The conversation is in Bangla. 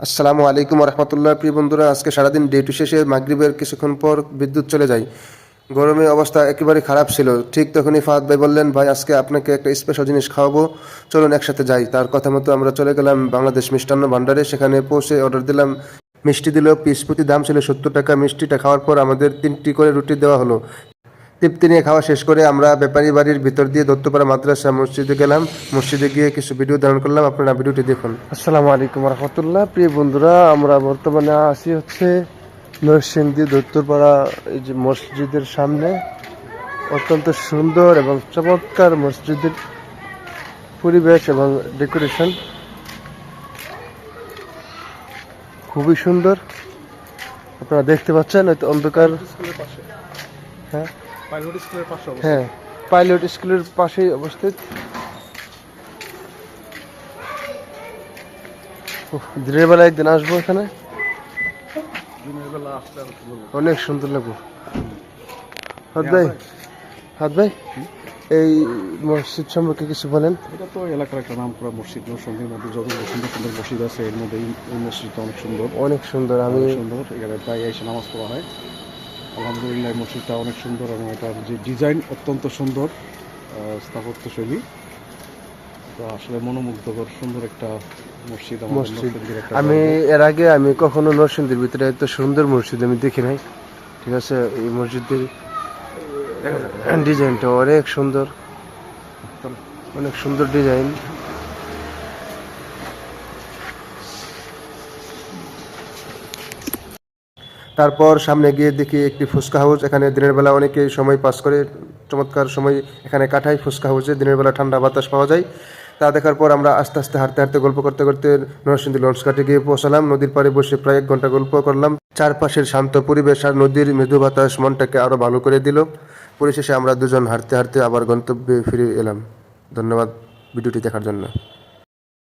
আসসালামু আলাইকুম রহমতুল্লাহ। প্রিয় বন্ধুরা, আজকে সারাদিন ডিউটি শেষে মাগরিবের কিছুক্ষণ পর বিদ্যুৎ চলে যায়। গরমে অবস্থা একেবারে খারাপ ছিল। ঠিক তখনই ফাহাদ ভাই বললেন, ভাই আজকে আপনাকে একটা স্পেশাল জিনিস খাওয়াবো, চলুন একসাথে যাই। তার কথা মতো আমরা চলে গেলাম বাংলাদেশ মিষ্টান্ন ভান্ডারে। সেখানে পৌঁছে অর্ডার দিলাম। মিষ্টি দিল, পিস প্রতি দাম ছিল 70 টাকা। মিষ্টিটা খাওয়ার পর আমাদের 3টি করে রুটি দেওয়া হলো। তৃপ্তি নিয়ে খাওয়া শেষ করে আমরা ব্যাপারী বাড়ির ভিতর দিয়ে দত্তপাড়া মাদ্রাসা মসজিদে গেলাম। মসজিদে গিয়ে কিছু ভিডিও ধারণ করলাম, আপনারা ভিডিওটি দেখুন। আসসালামু আলাইকুম রহমতুল্লাহ। প্রিয় বন্ধুরা, আমরা বর্তমানে আছি হচ্ছে নরসিংদী দত্তপাড়া এই যে মসজিদের সামনে। অত্যন্ত সুন্দর এবং চমৎকার মসজিদের পরিবেশ এবং ডেকোরেশন খুবই সুন্দর। আপনারা দেখতে পাচ্ছেন অন্ধকার। হ্যাঁ হ্যাঁ, পাইলট স্কুলের পাশেই অবস্থিত। দিনের বেলা একদিন আসবো এখানে, অনেক সুন্দর লাগবে। হাত ভাই, এই মসজিদ সম্পর্কে কিছু বলেন। এটা তো এলাকার একটা নাম করা মসজিদ। নরসিংদীর মধ্যে যত সুন্দর সুন্দর মসজিদ আছে এর মধ্যে এই মসজিদটা অনেক সুন্দর। অনেক সুন্দর, আমি সুন্দর। এখানে প্রায় এসে নামাজ পড়া হয়। আলহামদুলিল্লাহ, এই মসজিদটা অনেক সুন্দর এবং এটার যে ডিজাইন অত্যন্ত সুন্দর, স্থাপত্য শৈলী তো আসলে মনোমুগ্ধকর সুন্দর একটা মসজিদ। আমি এর আগে আমি কখনো নরসিংদীর ভিতরে এত সুন্দর মসজিদ আমি দেখি নাই। ঠিক আছে, এই মসজিদের ডিজাইনটা অনেক সুন্দর, অনেক সুন্দর ডিজাইন। তারপর সামনে গিয়ে দেখি একটি ফুচকা হাউস। এখানে দিনের বেলা অনেকে সময় পাস করে, চমৎকার সময় এখানে কাটায় ফুচকা হাউসে। দিনের বেলা ঠান্ডা বাতাস পাওয়া যায়। তা দেখার পর আমরা আস্তে আস্তে হাঁটতে হাঁটতে গল্প করতে করতে নরসিংদী লঞ্চ ঘাটে গিয়ে পৌঁছালাম। নদীর পাড়ে বসে প্রায় 1 ঘন্টা গল্প করলাম। চারপাশের শান্ত পরিবেশ আর নদীর মৃদু বাতাস মনটাকে আরও ভালো করে দিল। পরিশেষে আমরা দুজন হাঁটতে হাঁটতে আবার গন্তব্যে ফিরে এলাম। ধন্যবাদ ভিডিওটি দেখার জন্য।